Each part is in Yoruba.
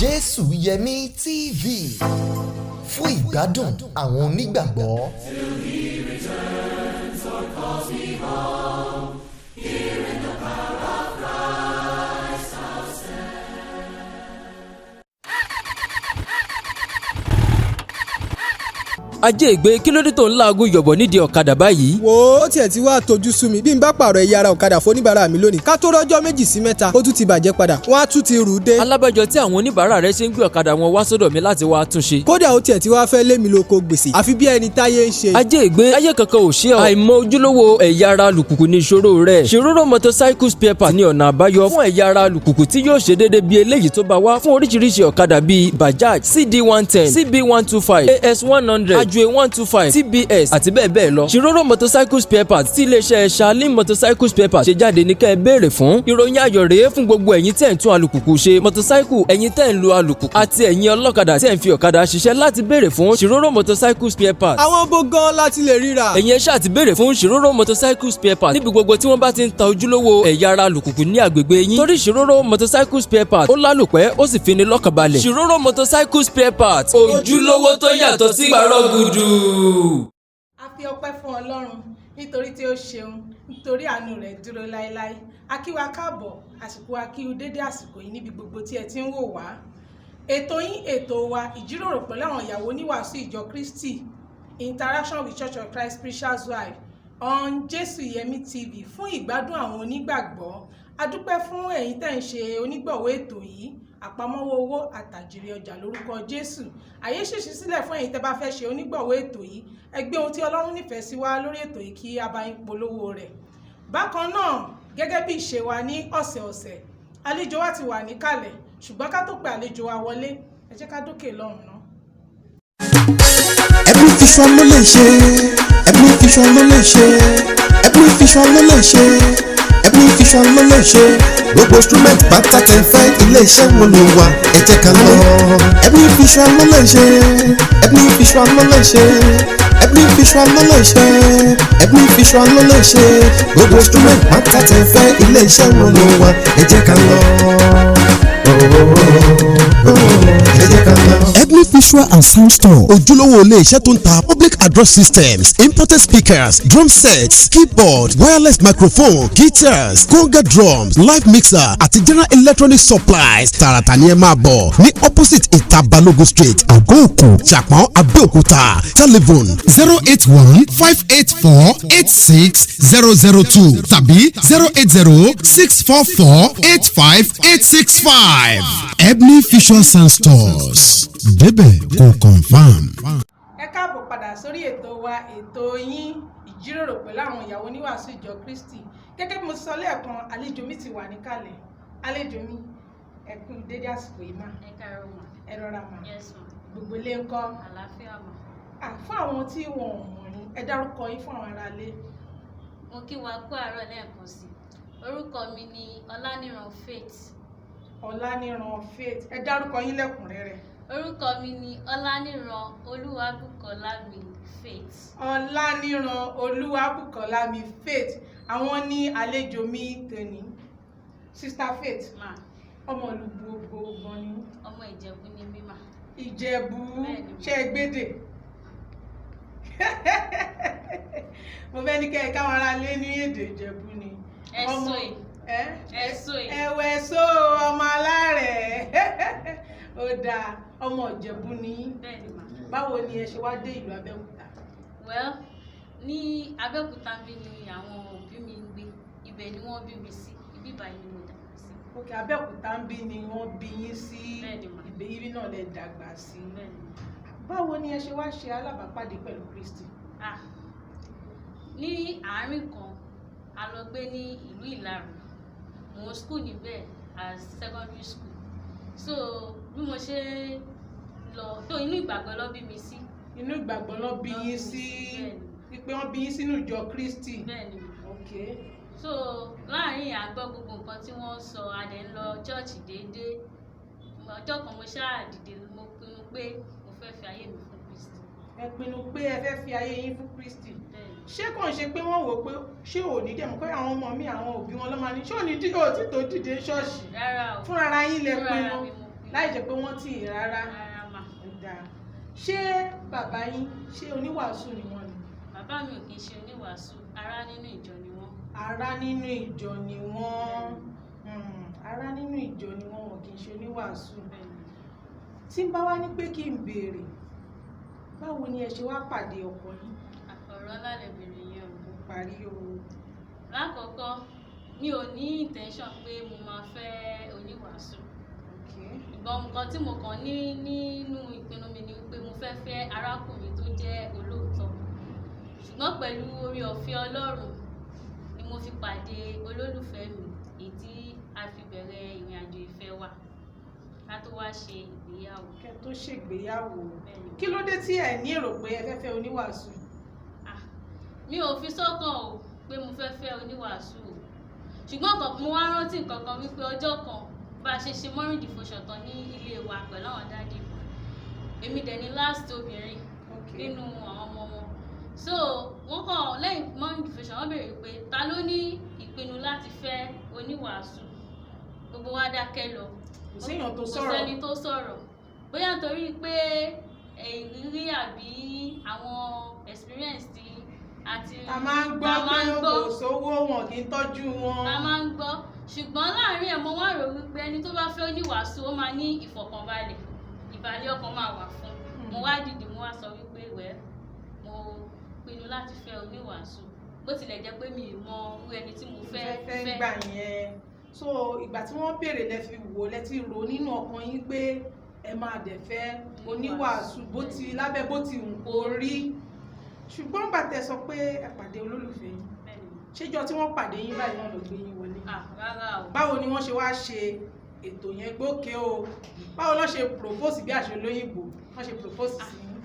Jésù Yẹmí TV fún ìgbádùn àwọn onígbàgbọ́. Till he returns or calls me home, here in the power of Christ I'll stand. Ajé ìgbé kí ló dé tó ń laago yọ̀bọ̀ nídìí ọ̀kadà báyìí. wo ó tiẹ̀ ti wá tójú sú mi bí n bá pààrọ̀ ẹ̀yà ara ọ̀kadà fóníbàárà mi lónìí ká tó rọ́jọ́ méjì sí mẹ́ta ó tún ti bàjẹ́ padà wọ́n á tún ti rù ú dé. Alábàjọ tí àwọn oníbàárà rẹ ṣe ń gbé ọ̀kadà wọn wá sọ́dọ̀ mi láti wá túnṣe. kódà ó tiẹ̀ ti wá fẹ́ lé mi lóko gbèsè àfi bí ẹni táyé ń ṣe. Ajé ìgbé ayé kankan ò ṣe ọ́. àìmọ̀ ojúlówó ẹ̀yà ara alùpùpù ní ìṣòro rẹ̀. Ṣòróró motorcycle spare part ní ọ̀nà àbáyọ fún ẹ̀yà ara alùpùpù tí yóò ṣe déédéé bí eléyìí tó bá wá fún oríṣiríṣi ọ̀kadà bíi Bajaj, CD110, CB125, AS100, Ajwe 125, TBS àti bẹ́ẹ̀ bẹ́ẹ̀ lọ. Ṣòróró motorcycle spare part tí iléeṣẹ́ Shalin motorcycle spare part ṣe jáde ní kẹ́ ẹ béèrè fún. Ìròyìn ayọ̀ rèé fún gbogbo ẹ̀yin tẹ́ ń tún alùpùpù ṣe, motorcycle ẹ̀yin tẹ́ ń lo alùpùpù àti ẹ̀yin ọlọ́kadà tẹ́ ń fi ọ̀kadà ṣiṣẹ́ láti béèrè fún Ṣòróró motorcycle spare part. àwọn bó gan láti lè ríra. ẹ̀yin ẹ ṣáà ti béèrè fún Ṣòróró motorcycle spare part níbi gbogbo tí wọ́n bá ti ń ta ojúlówó ẹ̀yà ara alùpùpù ní agbègbè yín. torí Ṣòróró motorcycle spare part ó lálòpẹ́ ó sì fi ni lọ́kàn balẹ̀. Ṣòróró motorcycle spare part ojúlówó tó yàtọ̀ sí gbàrọ̀ gùdù. A fi ọpẹ́ fún Ọlọ́run nítorí tí ó ṣeun nítorí àánú rẹ̀ dúró láéláé. A kí wa káàbọ̀ àsìkò akíu dédé àsìkò yìí níbi gbogbo tí ẹ ti ń wò wá. Ètò yín ètò wa ìjíròrò pẹ̀lú àwọn ìyàwó oníwàásù ìjọ Kristi, Interaction with Church of Christ Preacher's Wife on Jésù Yẹmí TV fún ìgbádùn àwọn onígbàgbọ́. A dúpẹ́ fún ẹ̀yin tẹ́ ń ṣe onígbọ̀wọ́ ètò yìí, àpamọ́wọ́ owó àtàjèrè ọjà lórúkọ Jésù. Àyè ṣèṣì sílẹ̀ fún ẹ̀yin tẹ́ bá fẹ́ ṣe onígbọ̀wọ́ ètò yìí, ẹ gbé ohun tí Ọlọ́run nífẹ̀ẹ́ sí wa lórí ètò yìí kí a bá yín polówó rẹ̀. Bákan náà gẹ́gẹ́ bí ìṣe wa ní ọ̀sẹ̀ọ̀sẹ̀, àlejò wa ti wà níkàlẹ̀, ṣùgbọ́n ká tó pe àlejò wa wọlé ẹ jẹ́ ká dókè lọ́hùn náà. Every vision ló lè ṣe, every vision ló lè ṣe, every vision ló lè ṣe, every vision ló lè ṣe. Gbogbo instrument pátá tẹ́ fẹ́ ilé-iṣẹ́ wo ló wà ẹ jẹ́ ká lọ. Every vision ló lè ṣe, every vision ló lè ṣe, every vision ló lè ṣe, every vision ló lè ṣe. Gbogbo instrument pátá tẹ́ fẹ́ ilé-iṣẹ́ wo ló wà ẹ jẹ́ ká lọ. Ebony Visual and Sound Store ojúlówó ilé iṣẹ́ tó ń ta public address systems, imported speakers, drum sets, keyboard, wireless microphone, guitars, conga drums, live mixer àti general electronic supplies. Tààràtà ni ẹ máa bọ̀ ní opposite ìta Balógun street Àgọ́-Òkú, Ṣàpọ́n, Abẹ́òkúta. Telephone 081-584-86002 tàbí 080-644-85865. Ebony Visual Sound Stores débẹ̀ kò confam. Ẹ káàbọ̀ padà sórí ètò wa ètò yín ìjíròrò pẹ̀lú àwọn ìyàwó oníwàásù ìjọ Kristi. Gẹ́gẹ́ bí mo sọ lẹ́ẹ̀kan, àlejò mi ti wà níkàlẹ̀. Àlejò mi ẹ kú dédé àsìkò yìí mà. Ẹ káàárọ̀ mà. Ẹ rọra mà. Yes ma. Gbogbo ilé ńkọ́? Àlàáfíà mà. Fún àwọn tí wọn ò mọ̀ yín, ẹ dárúkọ yín fún àwọn aráalé. Mo kí wa kú àárọ̀ lẹ́ẹ̀kan sí. Orúkọ mi ni Ọláníran Faith. Ọláníran Faith, ẹ dárúkọ yín lẹ́kùnrẹ́rẹ́. Orúkọ mi ni Ọláníran Olúwabùkọ́lámi Faith. Ọláníran Olúwabùkọ́lámi Faith, àwọn ní àlejò mi tòní. Sister Faith, Ma. ọmọ olùgbògbò ni. Ọmọ Ìjẹ̀bú ni mí mà. Ìjẹ̀bú, ṣé ẹ gbédè? Mo fẹ́ ní kẹ́ ẹ káwọn ará lé ní èdè Ìjẹ̀bú ni. Ẹ̀sọ́ ẹ̀. Ẹ̀sọ́ ẹ̀. Ẹ̀wẹ̀ só ọmọ alárẹ̀. Ó dáa, ọmọ Ìjẹ̀bú ni. Bẹ́ẹ̀ni mà. Báwo ni ẹ ṣe wá dé ìlú Abẹ́òkúta? Well, ní Abẹ́òkúta bí ni àwọn òbí mi ń gbé. Ibẹ̀ ni wọ́n bí mi sí. Ibí báyìí ni mo dàgbà sí. Òkè Abẹ́òkúta ń bí ni wọ́n bí yín sí. Bẹ́ẹ̀ni mà. Ìbéyìí náà lẹ dàgbà sí. Bẹ́ẹ̀ni. Báwo ni ẹ ṣe wá ṣe alábàápàdé pẹ̀lú Kristi? Ní àárín kan a lọ gbé ní ìlú Ìlarò. Mo school níbẹ̀ as secondary school. So bí mo ṣe lọ tó inú ìgbàgbọ́ ló bí mi sí. Inú ìgbàgbọ́ ló bí yín sí. Pé wọ́n bí yín sínú ìjọ Kristi. Bẹ́ẹ̀ni. Okay. So láàárín àgbọ̀ gbogbo nǹkan tí wọ́n sọ a dẹ̀ ń lọ church déédéé. Ọjọ́ kan mo ṣáà dìde mo pinnu pé mo fẹ́ fi ayé mi fún Kristi. Ẹ pinnu pé ẹ fẹ́ fi ayé yín fún Kristi. Ṣé kàn ṣe pé wọ́n wò pé ṣé ò ní dẹ̀mọ́ pé àwọn ọmọ mi àwọn òbí wọn ló máa ní ṣé ò ní tí tó dìde ṣọ́ọ̀ṣì? Rárá o. Fúnra yín lẹ pinnu. láì jẹ́ pé wọ́n tì í rárá. Rárá mà. Ṣé bàbá yín ṣé oníwàásù ni wọ́n ni? Bàbá mi ò kì í ṣe oníwàásù, ará nínú ìjọ ni wọ́n. Ará nínú ìjọ ni wọ́n. Ará nínú ìjọ ni wọ́n, wọn kì í ṣe oníwàásù. Tí n bá wá ní pé kí n béèrè, báwo ni ẹ ṣe wá pàdé ọkọ yín? Ọ̀rọ̀ ńlá lẹ béèrè yẹn o. Mo parí o. Lákọ̀ọ́kọ́, mi ò ní intention pé mo máa fẹ́ oníwàásù. Ìgbọ́n nǹkan tí mo kàn ní nínú ìpinnu mi ni wípé mo fẹ́ fẹ́ arákùnrin tó jẹ́ olóòótọ́. Ṣùgbọ́n pẹ̀lú oore ọ̀fẹ́ Ọlọ́run ni mo fi pàdé olólùfẹ́ mi, èyí tí a fi bẹ̀rẹ̀ ìrìn àjò ìfẹ́ wa ká tó wá ṣe ìgbéyàwó. Kẹ́ tó ṣègbéyàwó. Kí ló dé tí ẹ ní èrò pé ẹ fẹ́ fẹ́ oníwàásù? Mi ò fi sọ́kàn o pé mo fẹ́ fẹ́ oníwàásù o. Ṣùgbọ́n mo wá rántí nǹkan kan wípé ọjọ́ kan bá a ṣe morning devotion tán ní ilé wa pẹ̀lú àwọn dáàdì mi. Èmi dẹ̀ ni last obìnrin nínú àwọn ọmọ wọn. So wọ́n kàn lẹ́yìn morning devotion wọ́n béèrè pé ta ló ní ìpinnu láti fẹ́ oníwàásù? Gbogbo wa dákẹ́ lọ. Kò séèyàn tó sọ̀rọ̀. Kò sẹ́ni tó sọ̀rọ̀. Bóyá nítorí pé ìrírí àbí àwọn experience tí àti ta máa ń gbọ́ pé kò sówó wọn kì í tọ́jú wọn. Ta máa ń gbọ́. Ṣùgbọ́n láàárín ẹ̀ mo wá rò wípé ẹni tó bá fẹ́ oníwàásù ó máa ní ìfọ̀kànbalẹ̀, ìbàlẹ̀ ọkàn máa wà fún. Mo wá dìde mo wá sọ wípé mo pinnu láti fẹ́ oníwàásù bó tilẹ̀ jẹ́ pé mi ì mọ irú ẹni tí mo fẹ́ gbà yẹn. So ìgbà tí wọ́n béèrè lẹ fi wò lẹ ti rò nínú ọkàn yín pé ẹ máa dẹ̀ fẹ́ oníwàásù bó ti lábẹ́ bó ti wù kó rí. Ṣùgbọ́n gbàtẹ́ sọ pé ẹ pàdé olólùfẹ́ yín, ṣéjọ́ tí wọ́n pàdé yín báyìí náà ló gbé yín wọlé? Rárá o. Báwo ni wọ́n ṣe wá ṣe ètò yẹn gbókè o? Báwo ló ṣe propose bí àṣẹ olóyìnbó wọ́n ṣe propose sí yín?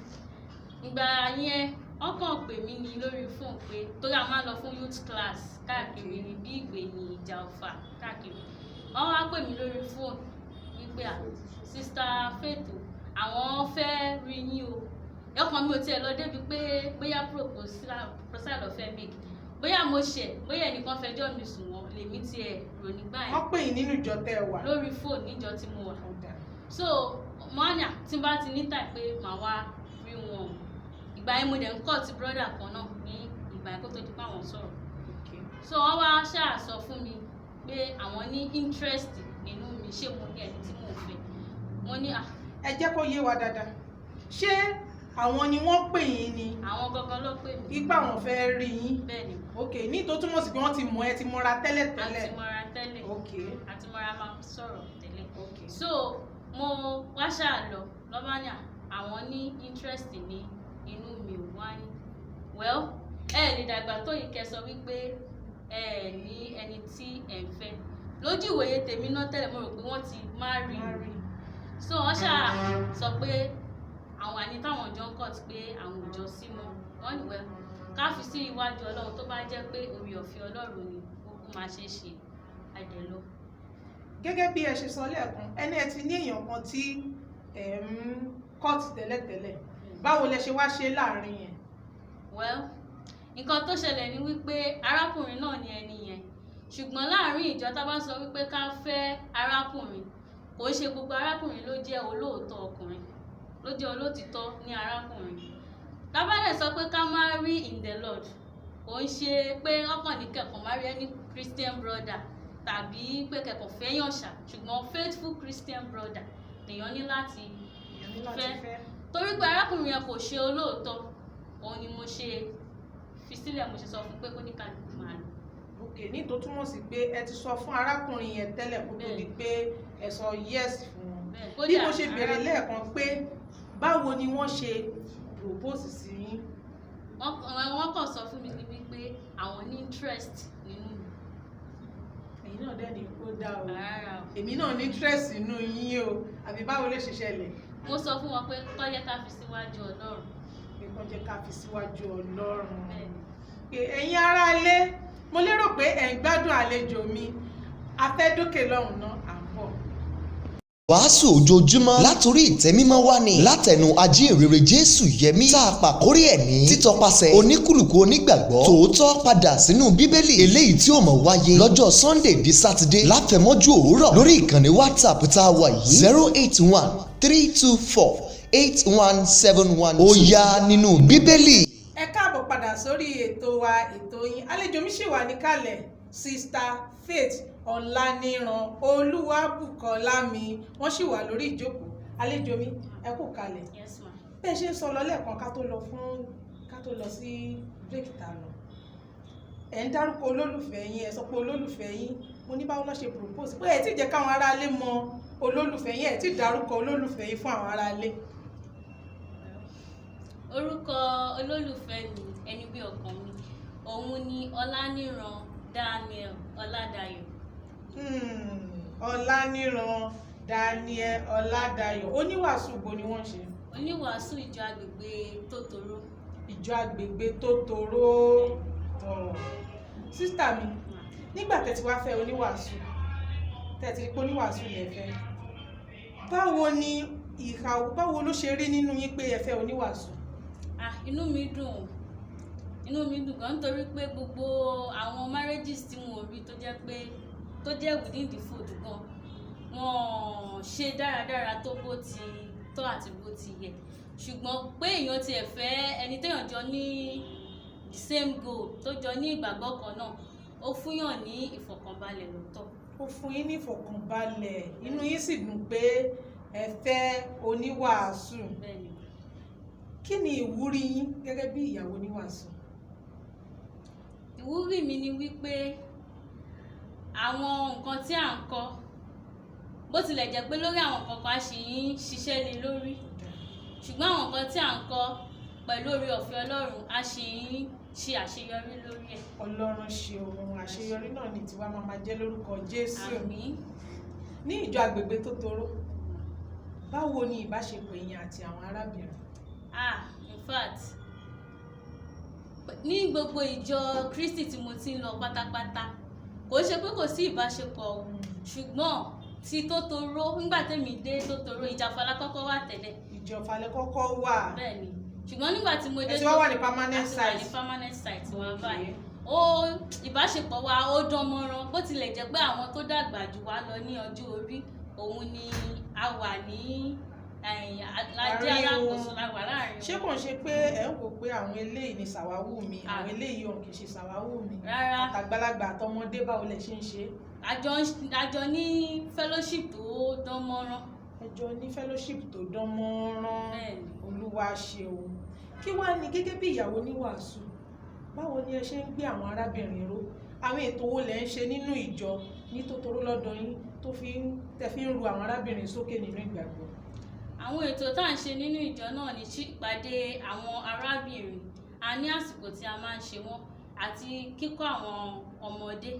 Ìgbà yẹn wọ́n kàn pè mí ní lórí fóònù pé torí a máa ń lọ fún youth class káàkiri ní bí Ìgbèyìn, Ìjà Ọ̀fà káàkiri. Wọ́n wá pè mí lórí fóònù wípé sista Faith àwọn fẹ́ rí yín o. Ọkàn mi ò tiẹ̀ lọ débi pé bóyá proposal lọ fẹ́ make, bóyá mo ṣẹ̀, bóyá ẹnìkan fẹjọ́ mi sùn wọ́n lèmi tiẹ̀ rò nígbà yẹn. Wọ́n pè yín nínú ìjọ tẹ́ ẹ wà? Lórí fóònù níjọ tí mo wà. So mọ́nà tí n bá ti ní tàì pé màá wá rí wọn o. Ìgbà yẹn mo dẹ̀ ń kọ́ ti brother kan náà ní ìgbà yẹn kó tó di pé àwọn sọ̀rọ̀. So wọ́n wá ṣáà sọ fún mi pé àwọn ní interest nínú mi, ṣé mo ní ẹni tí mò ń fẹ́. Mo ní ẹ jẹ́ kó yé wa dáadáa. Ṣé àwọn ni wọ́n pè yín ni? Àwọn gangan ló pè mí. Ipa àwọn fẹ́ rí yín? Bẹ́ẹ̀ni. Ok, ní tó túmọ̀ sí pé wọ́n ti mọ̀ ẹ ti mọ́ra tẹ́lẹ̀ tẹ́lẹ̀. A ti mọ́ra tẹ́lẹ̀. Ok. A ti mọ́ra máa sọ̀rọ̀ tẹ́lẹ̀. Ok. So mo wá ṣáà lọ lọ́ba ní àwọn ní interest ní inú mi ò wá ní. Well, ẹ lè dàgbà tó yìí kẹ́ sọ wípé ẹ ní ẹni tí ẹ ń fẹ́. Lójú ìwòye tèmi náà tẹ́lẹ̀ mo rò pé wọ́n ti marry. So wọ́n ṣáà sọ pé àwọn àní táwọn jọ ń kọ́ ti pé àwọn ò jọ sí mọ́. Wọ́n ní wẹ́ ká fi sí iwájú Ọlọ́run tó bá jẹ́ pé oore ọ̀fẹ́ Ọlọ́run ni ó máa ṣe é ṣe àdẹ̀ lọ. Gẹ́gẹ́ bí ẹ ṣe sọ lẹ́ẹ̀kan, ẹni ẹ ti ní èèyàn kan tí ẹ ń kọ́ọ̀tì tẹ́lẹ̀tẹ́lẹ̀, báwo lẹ ṣe wá ṣe láàrin yẹn? Well, nǹkan tó ṣẹlẹ̀ ni wípé arákùnrin náà ni ẹni yẹn, ṣùgbọ́n láàrin ìjọ tá bá sọ wípé ká fẹ́ arákùnrin, kò ń ṣe gbogbo arákùnrin ló jẹ́ olóòótọ́ ọkùnrin, ló jẹ́ olóòtítọ́ ní arákùnrin. Tá bá dẹ̀ sọ pé ká marry in the Lord, kò ń ṣe pé ọkàn ní kẹ̀kọ́ marry any Christian brother tàbí pé kẹ̀kọ́ fẹ́yàn ṣá, ṣùgbọ́n faithful Christian brother lèèyàn ní láti fẹ́. Torí pé arákùnrin yẹn kò ṣe olóòótọ́, òun ni mo ṣe fi sílẹ̀, mo ṣe sọ fún pé kó ní kálukú máa lọ. Ok, ní tó túmọ̀ sí pé ẹ ti sọ fún arákùnrin yẹn tẹ́lẹ̀ kó tó di pé ẹ sọ yes fún wọn. Bí mo ṣe béèrè lẹ́ẹ̀kan pé báwo ni wọ́n ṣe propose sí yín? Wọ́n kàn sọ fún mi níbi pé àwọn ní interest nínú mi. Ẹ̀yin náà dẹ̀ ní kó dá o. Rárá o. Èmi náà ní interest nínú yín o, àbí báwo lè ṣe ṣẹlẹ̀? Mo sọ fún wọn pé kó jẹ́ ká fi síwájú Ọlọ́run. Pé kó jẹ́ ká fi síwájú Ọlọ́run. Bẹ́ẹ̀ni. Pé ẹ̀yin ará ilé, mo lérò pé ẹ̀ ń gbádùn àlejò mi. A fẹ́ dókè lọ́hùn náà. wàásù ojoojúmọ́ látòrí ìtẹ́ mímọ́ wá ní látẹnu ajínrere Jésù Yẹmí tá a pàkórí ẹ̀ ní títọpasẹ̀ oníkùlùkù onígbàgbọ́ tòótọ́ padà sínú Bíbélì eléyìí tí ó máa wáyé lọ́jọ́ Sunday di Saturday láfẹ̀mọ́jú òwúrọ̀ lórí ìkànnì WhatsApp tá a wà yìí 081-324-81712 ó yá nínú Bíbélì. Ẹ káàbọ̀ padà sórí ètò wa ètò yín àlejò mi ṣì wà níkàlẹ̀ Sister Faith Ọláníran Olúwabùkọ́lá mi wọ́n sì wà lórí ìjókòó. Àlejò mi ẹ kú kalẹ̀. Yes ma. Bẹ́ẹ̀ ṣe ń sọ lọ lẹ́ẹ̀kan ká tó lọ sí break ta lọ. Ẹ ń dárúkọ olólùfẹ́ yín, ẹ sọ pé olólùfẹ́ yín mo ní báwo ló ṣe propose pé ẹ ti jẹ́ káwọn aráalé mọ olólùfẹ́ yín, ẹ ti dárúkọ olólùfẹ́ yín fún àwọn aráalé. Orúkọ olólùfẹ́ mi ẹni bí ọkàn mi òun ni Ọláníran Daniel Ọládayọ̀. Ọláníran Daniel Ọládayọ̀ oníwàásù bo ni wọ́n ṣe? Oníwàásù ìjọ agbègbè Tòtòrò. Ìjọ agbègbè Tòtòrò. Sísítà mi nígbà tẹ́ ti wá fẹ́ oníwàásù tẹ́ ti rí pé oníwàásù lẹ fẹ́, báwo ló ṣe rí nínú yín pé ẹ fẹ́ oníwàásù? Inú mi dùn gan nítorí pé gbogbo àwọn marriages tí mo rí tó jẹ́ within the fold gan wọ́n ṣe dáradára tó bó ti tọ́ àti bó ti yẹ, ṣùgbọ́n pé èèyàn tiẹ̀ fẹ́ ẹni téèyàn jọ ní the same goal tó jọ ní ìgbàgbọ́ kan náà ó fúnyàn ní ìfọ̀kànbalẹ̀ lọ́tọ̀. Ó fún yín ní ìfọ̀kànbalẹ̀, inú yín sì dùn pé ẹ fẹ́ oníwàásù. Bẹ́ẹ̀ni. Kí ni ìwúrí yín gẹ́gẹ́ bí ìyàwó oníwàásù? Ìwúrí mi ni wípé àwọn nǹkan tí à ń kọ́ bó tilẹ̀ jẹ́ pé lórí àwọn kankan a ṣì ń ṣiṣẹ́ lé lórí, ṣùgbọ́n àwọn nǹkan tí à ń kọ́ pẹ̀lú oore ọ̀fẹ́ Ọlọ́run a ṣì ń ṣe àṣeyọrí lórí ẹ̀. Ọlọ́run ṣe ohun àṣeyọrí náà ní tiwa máa jẹ́ lórúkọ Jésù. Àmín. Ní ìjọ agbègbè Tòtòrò báwo ni ìbáṣepọ̀ yín àti àwọn arábìnrin? In fact ní gbogbo ìjọ Kristi tí mo ti ń lọ pátápátá kò ṣe pé kò sí ìbáṣepọ̀ ṣùgbọ́n ti Tòtòrò nígbà tẹ́mi dé Tòtòrò Ìjàfàlà kọ́kọ́ wà tẹ́lẹ̀. Ìjàfàlà kọ́kọ́ wà. Bẹ́ẹ̀ni, ṣùgbọ́n nígbà tí mo dé ẹ ti wá wà ní permanent site. àti wà ní permanent site wa báyìí ìbáṣepọ̀ wa ó dán mọ́rán bó tilẹ̀ jẹ́ pé àwọn tó dàgbà jù wá lọ ní ọjọ́ orí òun ni a wà ní lajẹ́ alákòóso la wà láàrin. Ṣé kò ń ṣe pé ẹ ń wò pé àwọn eléyìí ni sàwáwù mi àwọn eléyìí ọ̀hún kì í ṣe sàwáwù mi? Rárá. Àtàgbàlagbà àtọmọdé báwo lẹ ṣe ń ṣe? Àjọ ní fellowship tó dán mọ́rán. Ẹjọ́ ní fellowship tó dán mọ́rán. Bẹ́ẹ̀ni. Olúwa ṣeun. Kí wá ní gẹ́gẹ́ bí ìyàwó oníwàásù báwo ni ẹ ṣe ń gbé àwọn arábìnrin ró? Àwọn ètò wo lẹ ń ṣe nínú ìjọ ní Tòtòrò lọ́dọ̀ yín tó tẹ́ fi ń ru àwọn arábìnrin sókè nínú ìgbàgbọ́? Àwọn ètò tá à ń ṣe nínú ìjọ náà ní ìpàdé àwọn arábìnrin, a ní àsìkò tí a máa ń ṣe wọ́n àti kíkọ́ àwọn ọmọdé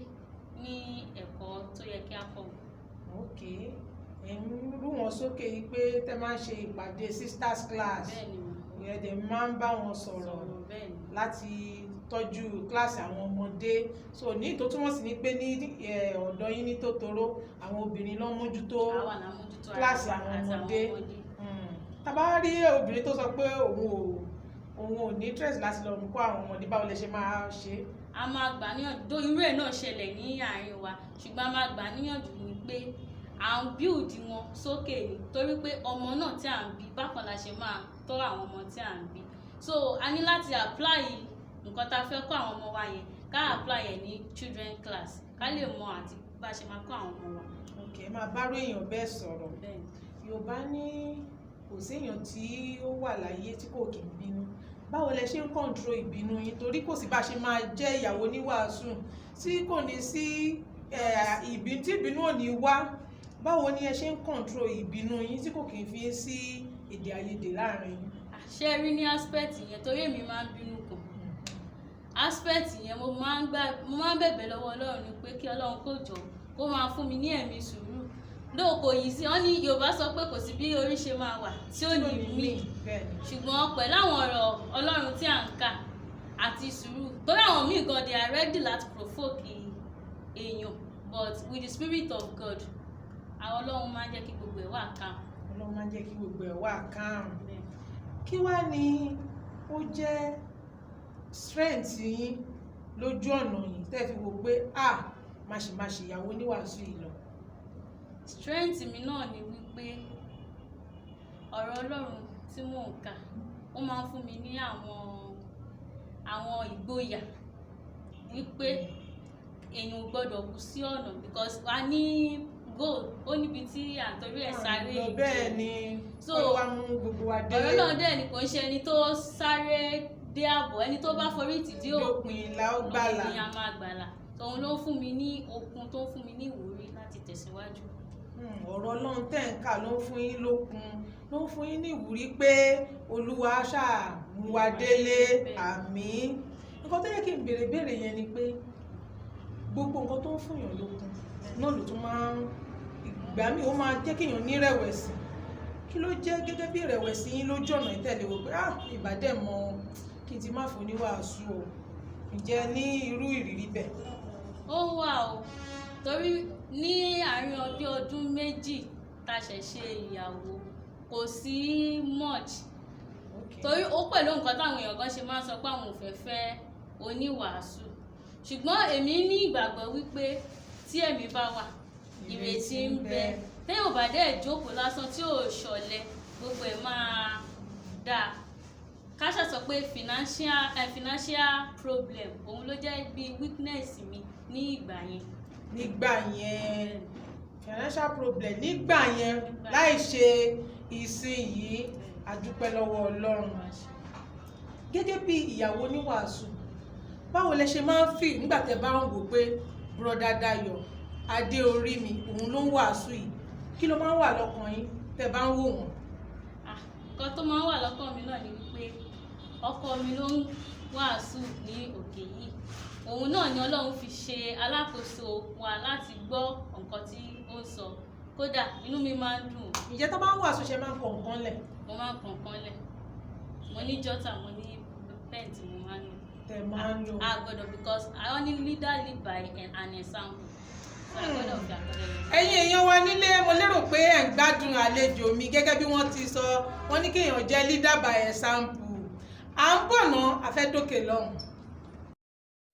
ní ẹ̀kọ́ tó yẹ kí a kọ́ wọn. Ok, ẹ̀ ń rú wọn sókè yìí pé tẹ́ máa ń ṣe ìpàdé sisters class. Bẹ́ẹ̀ni ma. Ẹ̀dẹ̀ máa ń bá wọn sọ̀rọ̀ láti tọ́jú kíláàsì àwọn ọmọdé. So ní tó túmọ̀ sí ni pé ní ọ̀dọ̀ yín ní Tòtòrò àwọn obìnrin ló mójútó kíláàsì àwọn ọmọdé. Tá bá rí obìnrin tó sọ pé òun ò ní interest láti lọ kọ́ àwọn ọmọdé báwo lẹ ṣe máa ṣe? A máa gbà níyànjú irú ẹ̀ náà ṣẹlẹ̀ ní àárín wa ṣùgbọ́n a máa gbà níyànjú ni pé à ń build wọn sókè ni torí pé ọmọ náà tí à ń bí bákan la ṣe máa tọ́ àwọn ọmọ tí à ń bí, so a ní láti apply nǹkan tá a fẹ́ kọ́ àwọn ọmọ wa yẹn ká apply ẹ̀ ní children class ká lè mọ àti bá a ṣe máa kọ́ àwọn ọmọ wa. Ok, máa bá rú èèyàn bẹ́ẹ̀ sọ̀rọ̀. Yorùbá ní kò séèyàn tí ó wà láyé tí kò kì í bínú. Báwo lẹ ṣe ń control ìbínú yín torí kò sí bá ṣe máa jẹ́ ìyàwó oníwàásù tí kò ní sí tí ìbínú ò ní wá? Báwo ni ẹ ṣe ń control ìbínú yín tí kò kì í fi sí èdè àìyedè láàrin yín? Ṣé rí ní aspect yẹn torí èmi máa ń bínú kan aspect yẹn mo máa ń bẹ̀bẹ̀ lọ́wọ́ Ọlọ́run ni pé kí Ọlọ́run kó jọ kó máa fún mi ní ẹ̀mí sùúrù lóòkò yìí sí wọ́n ní Yorùbá sọ pé kò sí bí orí ṣe máa wà tí ò ní mí, ṣùgbọ́n pẹ̀lú àwọn ọ̀rọ̀ Ọlọ́run tí à ń kà àti sùúrù torí àwọn míì gan they are ready láti provoke èèyàn but with the spirit of God àwọn Ọlọ́run máa ń jẹ́ kí gbogbo ẹ̀ wà calm. Ọlọ́run máa ń jẹ́ kí gbogbo ẹ̀ wà calm. Kí wá ni ó jẹ́ strength yín lójú ọ̀nà yìí tẹ́ fi wò pé máa ṣe ìyàwó oníwàásù yìí lọ? Strength mi náà ni wípé ọ̀rọ̀ Ọlọ́run tí mò ń kà ó máa ń fún mi ní àwọn ìgboyà wípé èèyàn ò gbọ́dọ̀ kú sí ọ̀nà because wà ní goal ó níbi tí àtọ́rí ẹ̀ sáré ìje. Bẹ́ẹ̀ ni ọ̀rọ̀ wa mú gbogbo wa dé. ọ̀rọ̀ náà dẹ̀ ni kò ń ṣe ẹni tó sáré dé àbọ̀, ẹni tó bá forí tì dé òpin la ó gbàlà. òun ni a máa gbàlà. Òun ló ń fún mi ní okun, tó ń fún mi ní ìwúrí láti tẹ̀síwájú. Ọ̀rọ̀ Ọlọ́run tẹ́ ń kà ló ń fún yín lókun, ló ń fún yín ní ìwúrí pé Olúwa ṣáà mú wa délé. Àmín. Nǹkan tó yẹ kí n béèrè yẹn ni pé gbogbo nǹkan tó ń fún yàn lókun náà ló tún máa ń ìgbà míì ó máa jẹ́ kéèyàn ní rẹ̀wẹ̀sì. Kí ló jẹ́ gẹ́gẹ́ bí ìrẹ̀wẹ̀sì yín lójú ọ̀nà ìtẹ̀lé wò pé ìbàdẹ̀ mọ kí n ti má fún oníwàásù o? Ǹjẹ́ ní irú ìrírí bẹ́ẹ̀? Ó wà o, torí ní àárín ọdún méjì tá a ṣẹ̀ ṣe ìyàwó kò sí much. Torí ó pẹ̀lú nǹkan táwọn èèyàn kan ṣe máa ń sọ pé àwọn ò fẹ́ fẹ́ oníwàásù, ṣùgbọ́n èmi ní ìgbàgbọ́ wípé tí ẹ̀mí bá wà ìrètí ń bẹ. Téèyàn ò bá dẹ̀ jókòó lásán tí ò ṣọ̀lẹ, gbogbo ẹ̀ máa dáa. Ká ṣàṣọ pé financial problem òun ló jẹ́ bí weakness mi ní ìgbà yẹn. Financial problem nígbà yẹn láì ṣe ìsìn yìí, a dúpẹ́ lọ́wọ́ Ọlọ́run. Gẹ́gẹ́ bí ìyàwó oníwàásù, báwo lẹ ṣe máa ń feel nígbà tẹ́ bá ń wò pé brother Dayọ̀ adé orí mi òun ló ń wàásù yìí? Kí ló máa ń wà lọ́kàn yín tẹ́ bá ń wò wọ́n? Nǹkan tó máa ń wà lọ́kàn mi náà ni wípé ọkọ mi ló ń wàásù ní òkè yìí, òun náà ni Ọlọ́run fi ṣe alákòóso wa láti gbọ́ nǹkan tí ó ń sọ. Kódà inú mi máa ń dùn. Ǹjẹ́ tó bá ń wàásù ṣe máa ń kọ nǹkan lẹ̀? Mo máa ń kọ nǹkan lẹ̀. Mo ní jọ́tà, mo ní pen tí mo máa ń lò. Tẹ́ máa ń lò. A gbọ́dọ̀, because I only leader live by an example. So I gbọ́dọ̀ fi àpẹẹrẹ rẹ̀. Ẹ̀yin èèyàn wa nílé, mo lérò pé ẹ̀ ń gbádùn àlejò mi gẹ́gẹ́ bí wọ́n ti sọ, wọ́n ní kéèyàn jẹ́ leader by example. À ń bọ̀ ná, a fẹ́ dókè lọ́hùn.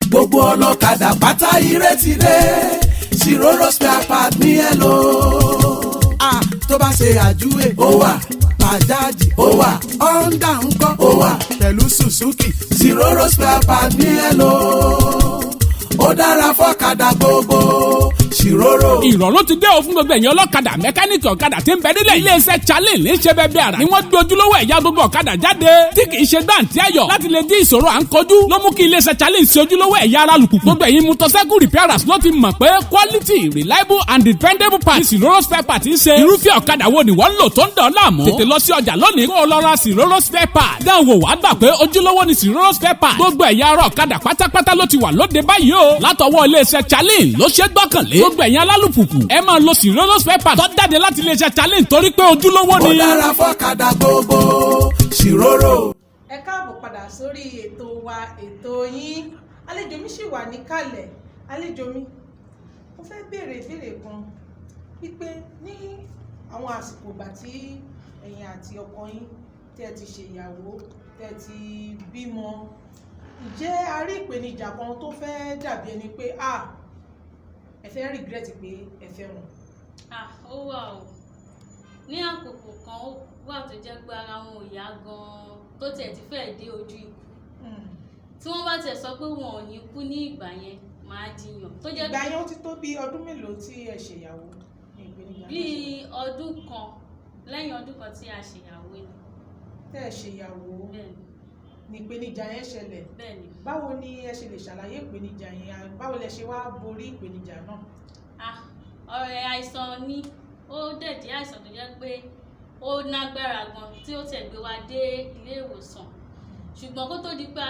Gbogbo ọlọ́kadà pátá ìrètí dé, Ṣìrórò spare part ní ẹ lò. Tó bá ṣe àjúwe ó wà, bàjáàjì ó wà, Honda ńkọ́ ó wà, pẹ̀lú Suzuki. Ṣìrórò spare part ní ẹ lò. Ó dára fọ́kadà gbogbo. Ṣìrórò. Ìrọ̀rùn ti dé o fún gbogbo ẹ̀yin ọlọ́kadà mẹkáníìkì ọ̀kadà tí ń bẹ nílẹ̀. Iléeṣẹ́ Challenge ń ṣe bẹ́ẹ̀ bí ara ni wọ́n gbé ojúlówó ẹ̀yà gbogbo ọ̀kadà jáde tí kì í ṣe gbàǹtí ayọ̀ láti lè dín ìṣòro à ń kojú ló mú kí iléeṣẹ́ Challenge ṣe ojúlówó ẹ̀yà ara alùpùpù. Gbogbo ẹ̀yin motorcycle repairers ló ti mọ̀ pé quality, reliable and dependable parts Ṣìrórò spare part ń ṣe. Irúfẹ́ ọ̀kadà wo ni wọ́n ń lò tó ń dọ̀ láàmú? Tètè lọ sí ọjà lónìí kó o lọ ra Ṣìrórò spare part. Dáwọ̀ wá gbà pé ojúlówó ni Ṣìrórò spare part. Gbogbo ẹ̀yà ara ọ̀kadà pátápátá ló ti wà lóde báyìí o. Látọwọ́ iléeṣẹ́ Challenge ló ṣe gbọ́kànlé. Gbogbo ẹ̀yin alálùpùpù ẹ máa lo Ṣìrórò spare part tó jáde láti iléeṣẹ́ Challenge torí pé ojúlówó ni. Ó dára fọ́kadà gbogbo. Ṣìrórò. Ẹ káàbọ̀ padà sórí ètò wa, ètò yín. Àlejò mi ṣì wà níkàlẹ̀. Àlejò mi, mo fẹ́ béèrè ìbéèrè kan wípé ní àwọn àsìkò ìgbà tí ẹ̀yin àti ọkọ yín tẹ́ ti ṣèyàwó, tẹ́ ti bímọ, ǹjẹ́ a rí ìpèníjà kan tó fẹ́ dàbí ẹni pé ẹ fẹ́ regret pé ẹ fẹ́ wọn? Ó wà o. Ní àkókò kan ó wà tó jẹ́ pé ara wọn ò yá gan-an tó tiẹ̀ ti fẹ́ dé ojú ikú. Tí wọ́n bá tiẹ̀ sọ pé wọn ò ní kú ní ìgbà yẹn, máa jiyàn. Tó jẹ́ ìgbà yẹn ó ti tó bí ọdún mélòó tí ẹ ṣèyàwó? Bí ọdún kan, lẹ́yìn ọdún kan tí a ṣèyàwó ni. Tẹ́ ẹ ṣèyàwó ní ìpèníjà yẹn ṣẹlẹ̀. Bẹ́ẹ̀ni. Báwo ni ẹ ṣe lè ṣàlàyé ìpèníjà yẹn? Báwo lẹ ṣe wá borí ìpèníjà náà? Ọ̀rẹ́ àìsàn ni, ó dẹ̀ jẹ́ àìsàn tó jẹ́ pé ó nágbára gan tí ó tẹ̀ gbé wa dé ilé ìwòsàn. Ṣùgbọ́n kó tó di pé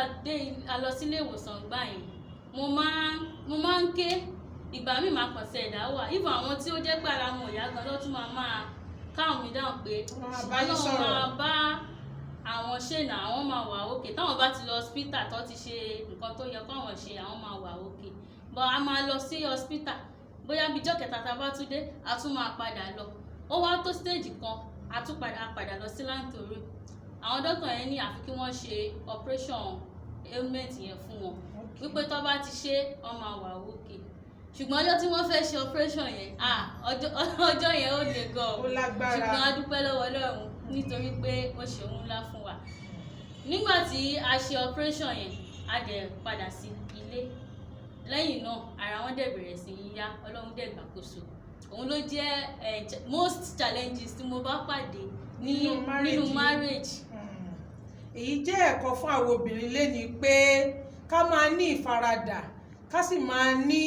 a lọ sí ilé ìwòsàn gbà yẹn, mo máa ń ké. Ìgbà míì máa kàn sí ẹ̀dá wà. Even àwọn tí ó jẹ́ pé ara wọn ò yá gan ló tún máa calm mi down pé Ọlọ́run máa bá àwọn ṣènà, àwọn máa wà òkè. Táwọn bá ti lọ hospital tó ti ṣe nǹkan tó yẹ káwọn ṣe, àwọn máa wà òkè. But a máa lọ sí hospital bóyá bíjọ́ kẹta tá a bá tún dé a tún máa padà lọ. Ó wá tó stage kan a tún padà lọ sí Lantori. Àwọn dókítà yẹn ní àfi kí wọ́n ṣe operation ailment yẹn fún wọn wípé tó bá ti ṣe wọ́n máa wà òkè. Ṣùgbọ́n ọjọ́ tí wọ́n fẹ́ ṣe operation yẹn ọjọ́ yẹn ó le gan o, ṣùgbọ́n a dúpẹ́ lọ́wọ́ Ọlọ́run nítorí pé ó ṣe ohun ńlá fún wa. Nígbà tí a ṣe operation yẹn a dẹ̀ padà sí ilé. Lẹ́yìn náà ara wọn dẹ̀ bẹ̀rẹ̀ sí í yá, Ọlọ́run dẹ̀ gbàkóso. Òun ló jẹ́ most challenges tí mo bá pàdé nínú marriage. Èyí jẹ́ ẹ̀kọ́ fún àwọn obìnrin léni pé ká máa ní ìfaradà, ká sì máa ní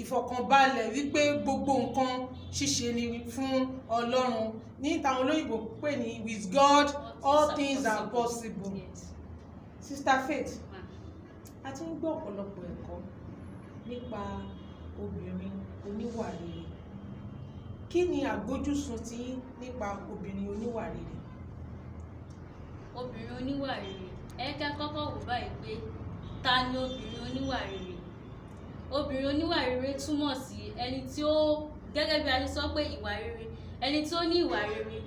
ìfọ̀kànbalẹ̀ wípé gbogbo nǹkan ṣíṣe ni fún Ọlọ́run. Ní táwọn olóyìnbó pè ní with God all things are possible. Sister Faith, a ti ń gbọ́ ọ̀pọ̀lọpọ̀ ẹ̀kọ́ nípa obìnrin oníwà rere. Kí ni àgbójúsùn tí nípa obìnrin oníwà rere? Obìnrin oníwà rere, ẹ ká kọ́kọ́ wò báyìí pé ta ni obìnrin oníwà rere? Obìnrin oníwà rere túmọ̀ sí ẹni tí ó, gẹ́gẹ́ bí a ti sọ pé ìwà rere, ẹni tí ó ní ìwà rere,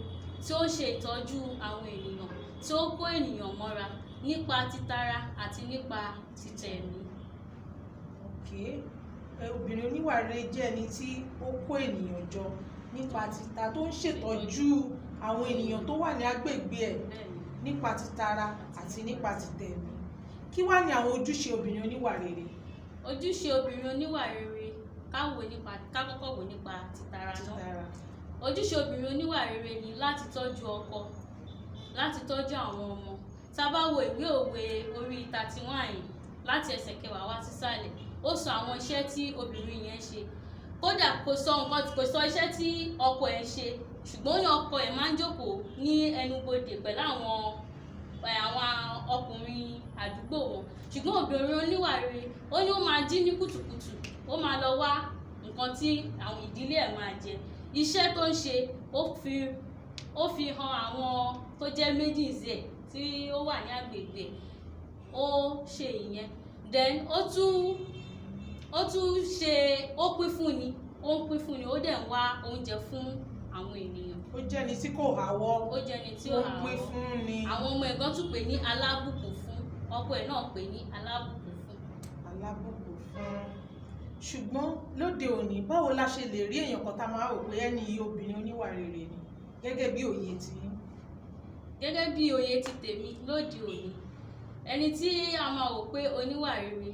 tí ó ń ṣe ìtọ́jú àwọn ènìyàn, tí ó kó ènìyàn mọ́ra nípa títara àti nípa títẹ̀mí. Obìnrin oníwà rere jẹ́ ẹni tí ó kó ènìyàn jọ nípa títa, tó ń ṣètọ́jú àwọn ènìyàn tó wà ní agbègbè ẹ̀ nípa títara àti nípa títẹ̀mí. Kí wá ni àwọn ojúṣe obìnrin oníwà rere? Ojúṣe obìnrin oníwà rere ká kọ́kọ́ wò nípa títara náà. Ojúṣe obìnrin oníwà rere ni láti tọ́jú ọkọ, láti tọ́jú àwọn ọmọ. Tá bá wo ìwé òwe orí 31 láti ẹsẹ̀ 10 wá sísàlẹ̀, ó sọ àwọn iṣẹ́ tí obìnrin yẹn ṣe. Kódà kò sọ iṣẹ́ tí ọkọ ẹ̀ ṣe, ṣùgbọ́n ní ọkọ ẹ̀ máa ń jókòó ní ẹnubodè pẹ̀lú àwọn ọkùnrin àdúgbò wọn. Ṣùgbọ́n obìnrin oníwà rere, ó ní ó máa jí ní kùtùkùtù, ó máa lọ wá nǹkan tí àwọn ìdílé ẹ̀ máa jẹ. Iṣẹ́ tó ń ṣe ó fi hàn àwọn tó jẹ́ méjì ẹ̀ tí ó wà ní agbègbè, ó ṣe ìyẹn. Then ó tún ṣe, ó pín fún ni, ó dẹ̀ ń wá oúnjẹ fún àwọn ènìyàn. Ó jẹ́ ẹni tí kò háwọ́, ó jẹ́ ẹni tí ó pín fún ni. Àwọn ọmọ ẹ̀gbọ́n tún pè ní alábùkún fún, ọkọ ẹ̀ náà pè ní alábùkún fún. Alábùkún fún. Ṣùgbọ́n lóde òní, báwo la ṣe lè rí èèyàn kan tá máa rò pé ẹni yìí obìnrin oníwà rere ni gẹ́gẹ́ bí òye ti? Gẹ́gẹ́ bí òye ti tèmi lóde òní, ẹni tí a máa wò pé oníwà rere,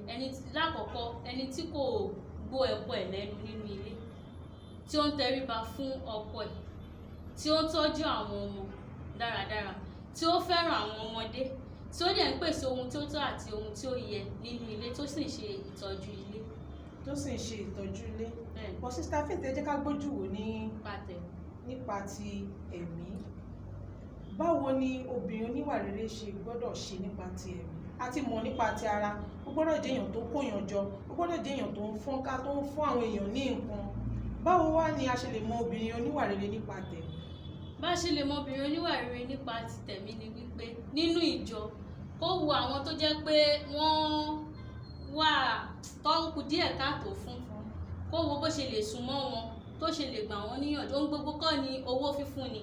lákọ̀ọ́kọ́ ẹni tí kò gbó ẹ̀kọ́ ẹ̀ lẹ́nu nínú ilé, tí ó ń tẹríba fún ọkọ ẹ̀, tí ó ń tọ́jú àwọn ọmọ dáradára, tí ó fẹ́ràn àwọn ọmọdé, tí ó dẹ̀ ń pèsè ohun tí ó tọ́ àti ohun tí ó yẹ nínú ilé, tó sì ń ṣe ìtọ́jú ilé. But Sister Faith, ẹ jẹ́ ká gbójú wò nípa ti ẹ̀mí. Báwo ni obìnrin oníwà rere ṣe gbọ́dọ̀ ṣe nípa ti ẹ̀mí? A ti mọ̀ nípa ti ara, ó gbọ́dọ̀ jẹ́ èèyàn tó kóyàn jọ, ó gbọ́dọ̀ jẹ́ èèyàn tó ń fọ́nká, tó ń fún àwọn èèyàn ní nǹkan. Báwo wá ni a ṣe lè mọ obìnrin oníwà rere nípa tẹ̀mí? Bá ṣe lè mọ obìnrin oníwà rere nípa ti tẹ̀mí ni wípé nínú ìjọ kó wo àwọn tó jẹ́ pé wọ́n wà tó ń kù díẹ̀ káàtó fún, kó wo bó ṣe lè súnmọ́ wọn, tó ṣe lè gbà wọ́n níyànjú. Ohun gbogbo kọ́ ni owó fífún ni.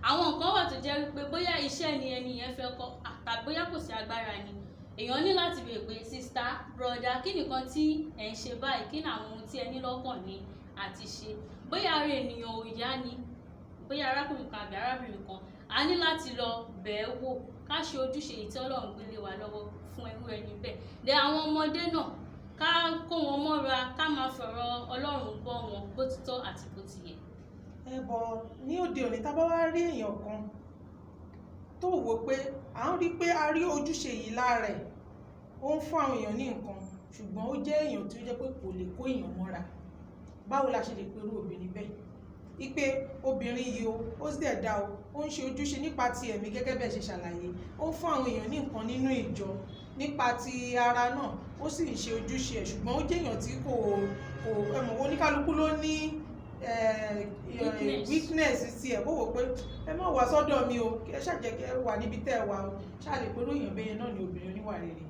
Àwọn nǹkan wà tó jẹ́ wípé bóyá iṣẹ́ ni ẹni yẹn fẹ́ kọ́ tàbí bóyá kò sí agbára ni. Èèyàn ní láti béèrè pé sista, broda, kí nìkan tí ẹ̀ ń ṣe báyìí, kí ni àwọn ohun tí ẹ ní lọ́kàn ní àti ṣe. Bóyá ara ènìyàn ò yá ni, bóyá arákùnrin kan àbí arábìnrin kan, a ní láti lọ bẹ̀ẹ́ wò, ká ṣe ojúṣe èyí tí Ọlọ́run gbélé wa lọ́wọ́ fún irú ẹni bẹ́ẹ̀. Dẹ̀ àwọn ọmọdé náà, ká kó wọn mọ́ra, ká máa fọ̀rọ̀ Ọlọ́run bọ́ wọn bó ti tọ́ àti bó ti yẹ. Bọ̀ ní òde òní, tá bá wá rí èèyàn kan tó wò pé à ń rí pé a rí ojúṣe yìí lára ẹ̀, ó ń fún àwọn èèyàn ní nǹkan, ṣùgbọ́n ó jẹ́ èèyàn tí ó jẹ́ pé kò lè kó èèyàn mọ́ra, báwo la ṣe lè pe irú obìnrin bẹ́ẹ̀? Ipe obìnrin yìí ó sì dẹ̀ dá ó ń ṣe ojúṣe nípa ti ẹ̀mí gẹ́gẹ́ bẹ́ẹ̀ ṣe ṣàlàyé, ó ń fún àwọn èèyàn ní nǹkan nínú ìjọ, nípa ti ara náà ó sì ń ṣe ojúṣe ẹ̀, ṣùgbọ́n ó jẹ́ èèyàn tí kò ẹ̀mọ̀ oníkálukú ló ní weakness ti ẹ̀, kó wò pé ẹ má wá sọ́dọ̀ mi o, ẹ ṣàjẹ́ kẹ́ wà níbi tẹ́ ẹ wà o, ṣáà lè pé lóyìn bẹ́yẹn náà ni obìnrin oníwà rere.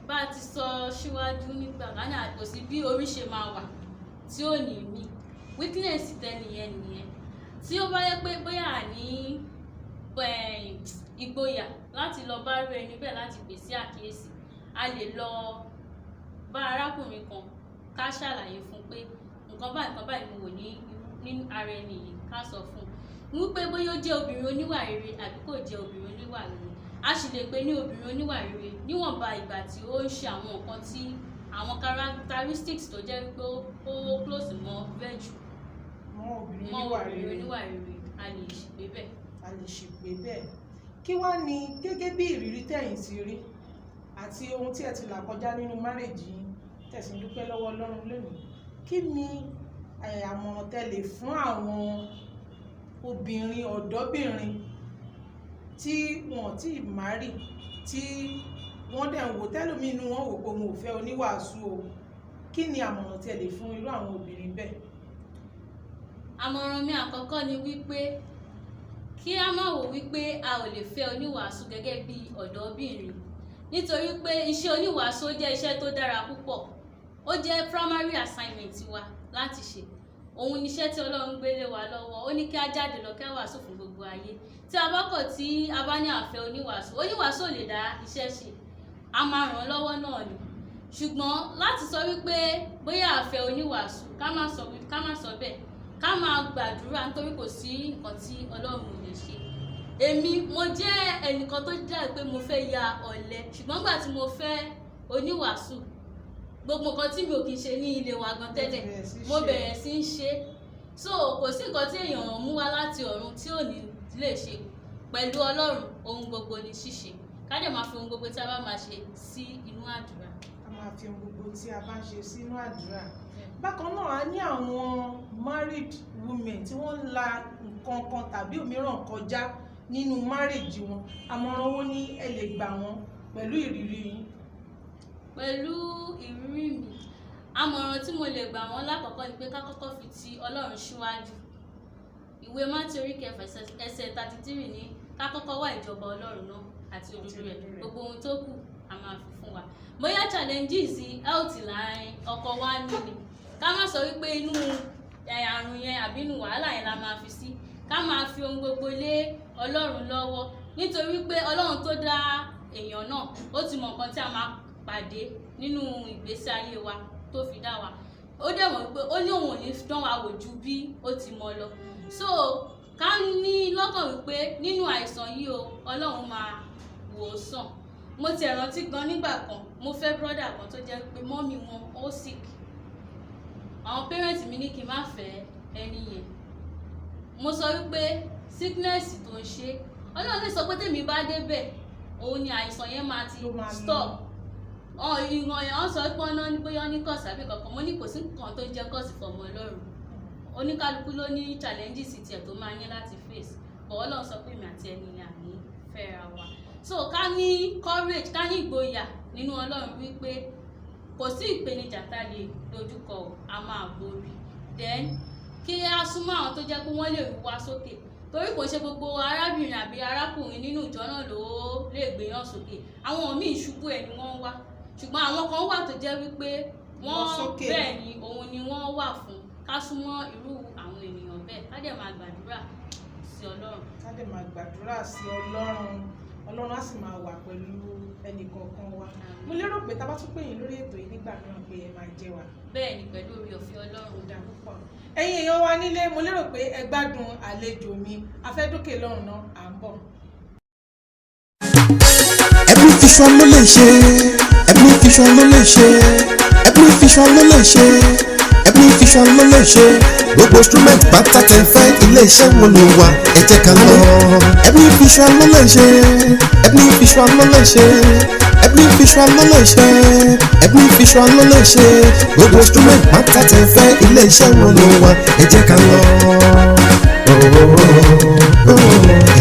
bá a ti sọ síwájú nígbà kan kò sí bí orí ṣe máa wà tí ò ní mí weakness tẹnìyẹn nìyẹn tí ó bá yẹ pé bóyá àní ìgboyà láti lọ bá rú ẹni bẹ́ẹ̀ láti pèsè àkíyèsí a lè lọ bá arákùnrin kan ká ṣàlàyé fún pé nǹkan báyìí mo wò ní ara ẹni yìí ká sọ fún un wípé bóyá ó jẹ́ obìnrin oníwà rere àbí kò jẹ́ obìnrin oníwà rere a sì lè pè ní obìnrin oníwà rere níwọ̀nba ìgbà tí ó ń ṣe àwọn nǹkan tí àwọn characteristics tó jẹ́ pé ó close mọ́ virtue mọ́ obìnrin oníwà rere a lè ṣègbè bẹ́ẹ̀. a lè ṣègbè bẹ́ẹ̀. kí wá ní gẹ́gẹ́ bí ìrírí tẹ̀yin ti rí àti ohun tí ẹ ti là kọjá nínú márèjì yín tẹ̀sí dúpẹ́ lọ́wọ́ Ọlọ́run lónìí kí ni àmọ̀ràn tẹ́ lè fún àwọn obìnrin ọ̀dọ́bìnrin tí wọn ti márì tí wọ́n dẹ̀ ń wò tẹ́lómi inú wọn wò pé òun ò fẹ́ oníwàásù o kí ni àmọ̀ràn tẹ́ lè fún irú àwọn obìnrin bẹ́ẹ̀? àmọ̀ràn mi àkọ́kọ́ ni wípé kí a má wò wípé a ò lè fẹ́ oníwàásù gẹ́gẹ́ bí ọ̀dọ́bìnrin nítorí pé iṣẹ́ oníwàásù jẹ́ iṣẹ́ tó dára púpọ̀ ó jẹ́ primary assignment wa láti ṣe òun níṣẹ́ tí Ọlọ́run gbélé wa lọ́wọ́ ó ní kí a jáde lọ kí a wàásù fún gbogbo ayé tí a bá kọ̀ tí a bá ní àfẹ́ oníwàásù ò lè dá iṣẹ́ ṣe a máa ràn án lọ́wọ́ náà ni ṣùgbọ́n láti sọ wípé bóyá àfẹ́ oníwàásù ká má sọ bẹ́ẹ̀ ká máa gbàdúrà nítorí kò sí nǹkan tí Ọlọ́run lè ṣe èmi mo jẹ́ ẹnìkan tó jẹ́ pé mo fẹ́ ya ọ̀lẹ ṣùgbọ́n nígbà tí mo fẹ́ oníwàásù gbogbo nǹkan tí mi ò kì í ṣe ní ilé wa gan tẹ́lẹ̀ mo bẹ̀rẹ̀ sí í ṣe so kò sí nǹkan tí èèyàn mú wá láti ọ̀run tí ò ní lè ṣe pẹ̀lú Ọlọ́run ohun gbogbo ní ṣíṣe ká dẹ̀ máa fi ohun gbogbo tí a bá máa ṣe sí inú àdúrà. a máa fi ohun gbogbo tí a bá ń ṣe sínú àdúrà. bákan náà a ní àwọn married women tí wọ́n ń la nǹkan kan tàbí òmíràn kọjá nínú marriage wọn àmọ̀ràn wo ni ẹ lè gbà wọ́n pẹ̀lú ìrírí yín? pẹ̀lú ìrírí mi àmọ̀ràn tí mo lè gbà wọ́n lákọ̀ọ́kọ́ ni pé ká kọ́kọ́ fi ti Ọlọ́run síwájú ìwé Mátíù orí 9 ẹsẹ̀ 33 ní ká kọ́kọ́ wá ìjọba Ọlọ́run náà àti òdodo rẹ̀ gbogbo ohun tó kù a máa fi fún wa bóyá challenges health láàrin ọkọ wa ní ni ká má sọ wípé inú àrùn yẹn àbí inú wàhálà yẹn la máa fi sí ká máa fi ohun gbogbo lé Ọlọ́run lọ́wọ́ nítorí pé Ọlọ́run tó dá èèyàn náà ó ti mọ nǹkan tí a máa pàdé nínú ìgbésí ayé wa tó fi dá wa ó dẹ̀ mọ̀ pé ó ní òun ò ní dán wa wò ju bí ó ti mọ lọ so ká ní lọ́kàn wípé nínú àìsàn yìí o Ọlọ́run máa wò ó sàn mo ti rántí gan nígbà kan mo fẹ́ brọ́dà kan tó jẹ́ pé mọ́mì wọn ó sick àwọn parents mi ní kí n má fẹ́ ẹni yẹn mo sọ wípé sickness tó ń ṣe Ọlọ́run lè sọ pé tèmi bá débẹ̀ òun ni àìsàn yẹn máa ti stop ìwọ̀n yẹn wọ́n sọ pé wọ́n ní bóyá ní kọ́ọ̀sì àbí kankan mo ní kò sí nǹkan tó jẹ́ kọ́ọ̀sì fọmọ Ọlọ́run oníkálukú ló ní challenges tiẹ̀ tó máa ní láti face but Ọlọ́run sọ pé èmi àti ẹni ni àní fẹ́ra wa so ká ní courage ká ní ìgboyà nínú Ọlọ́run wípé kò sí ìpèníjà tá a lè dojúkọ a máa borí then kí a súnmọ́ àwọn tó jẹ́ pé wọ́n lè rú wa sókè torí kò ṣe gbogbo arábìnrin àbí arákùnrin nínú ìjọ náà ló lè gbéyàn sókè àwọn míì ṣubú ẹ̀ ni wọ́n wá ṣùgbọ́n àwọn kan wà tó jẹ́ wípé wọ́n bẹ́ẹ̀ ni òun ni wọ́n wà fún ká súnmọ́ irú àwọn ènìyàn bẹ́ẹ̀ ká dẹ̀ máa gbàdúrà sí Ọlọ́run. ká dẹ̀ máa gbàdúrà sí Ọlọ́run Ọlọ́run á sì máa wà pẹ̀lú ẹnì kọ̀ọ̀kan wa. mo lérò pé tá a bá tún pè yín lórí ètò yìí nígbà mìíràn pé ẹ máa jẹ́ wa. bẹ́ẹ̀ ni pẹ̀lú oore ọ̀fẹ́ Ọlọ́run. dà púpọ̀ ẹ̀yin èèyàn wa nílé mo lérò pé ẹ gbádùn àlejò mi afẹ́dókè lọ́rùn náà à ń bọ̀. Every vision ló lè ṣe every vision ló lè ṣe every vision ló lè ṣe every vision ló lè ṣe gbogbo instrument pátá tẹ́ fẹ́ ilé-iṣẹ́ wo ló wà ẹ jẹ́ ká lọ. Every vision ló lè ṣe every vision ló lè ṣe every vision ló lè ṣe every vision ló lè ṣe gbogbo instrument pátá tẹ́ fẹ́ ilé-iṣẹ́ wo ló wà ẹ jẹ́ ká lọ.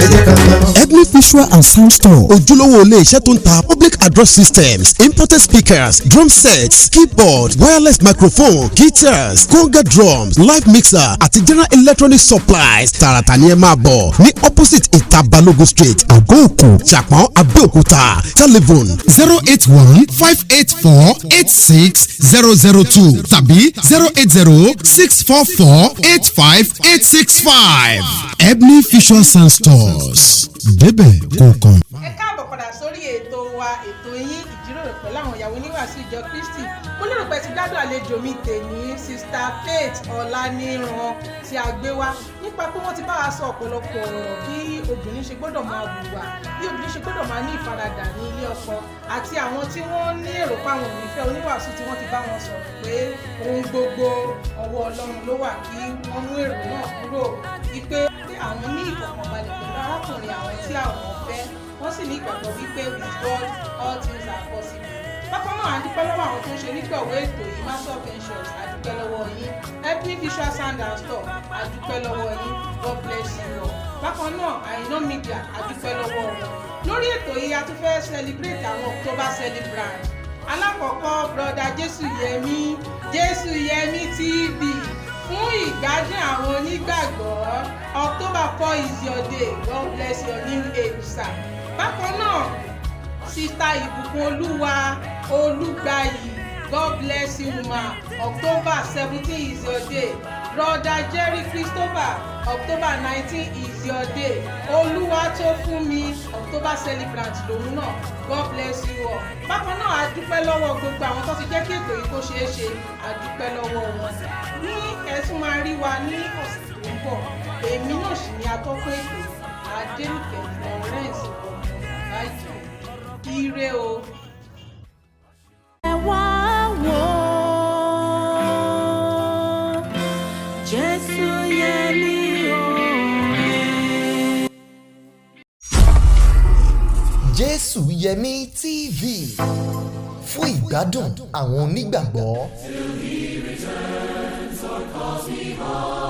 Ẹ jẹ́ ká lọ. Ebony Visual and Sound Store ojúlówó ilé iṣẹ́ tó ń ta public address systems imported speakers drum sets keyboard wireless microphone guitars conga drums live mixer àti general electronic supplies tààràtà ni ẹ máa bọ̀ ní opposite ìta Balógun street àgọ́ òkú Ṣàpọ́n Abẹ́òkúta telephone 081-584-86002 tàbí 080-644-85865 Ebony Visual Sound Stores débẹ̀ kò kàn. ẹ káàbọ̀ padà sórí ètò wa ètò yín ìjíròrò pẹ̀lú àwọn ìyàwó oníwàásù ìjọ Kristi mo lérò pé ti gbádùn àlejò mi tèmi Sister Faith Ọláníran tí a gbé wá nípa pé wọ́n ti bá wa sọ ọ̀pọ̀lọpọ̀ ọ̀rọ̀ bí obìnrin ṣe gbọ́dọ̀ máa hùwà bí obìnrin ṣe gbọ́dọ̀ máa ní ìfaradà ní ilé ọkọ àti àwọn tí wọ́n ní èrò páwọn ò ní fẹ́ oníwàásù tí wọ́n ti bá wọn sọ̀rọ̀ pé ohun gbogbo ọwọ́ Ọlọ́run ló wà kí wọ́n mú èrò náà kúrò wípé àwọn ní ìfọ̀kànbalẹ̀ pẹ̀lú arákùnrin àwọn tí àwọn fẹ́ wọ́n sì ní ìgbàgbọ́ wípé with God all things are possible. bákan náà a dúpẹ́ lọ́wọ́ àwọn tó ń ṣe nígbàwọ́ ètò yìí Master Ventures a dúpẹ́ lọ́wọ́ yín Ebony Visual Sound and Store a dúpẹ́ lọ́wọ́ yín God bless you all. bákan náà Àìná Media a dúpẹ́ lọ́wọ́ wọn. lórí ètò yìí a tún fẹ́ celebrate àwọn October celebrant. alákọ̀ọ́kọ́ broda Jésùyẹmí TV fún ìgbádùn àwọn onígbàgbọ́ October 4 is your day God bless your new age sir. bákan náà Sister Ìbùkún Olúwa Olúgbàyí God bless you ma October 17 is your day. Brother Jerry Christopher October 19 is your day. Olúwatófúnmi October celebrant lòun náà God bless you all. bákan náà a dúpẹ́ lọ́wọ́ gbogbo àwọn tó ti jẹ́ kí ètò yìí kó ṣeé ṣe a dúpẹ́ lọ́wọ́ wọn. ní ẹ̀sùn máa rí wa ní ọ̀sẹ̀ tó ń bọ̀ èmi náà sì ni atọ́kùn ètò Adénìkẹ́ Florence ọ̀gbọ̀n ire o. ẹ wá wò ó Jésùyẹmí o. Jésùyẹmí TV fún ìgbádùn àwọn onígbàgbọ́. Till he returns or calls me home.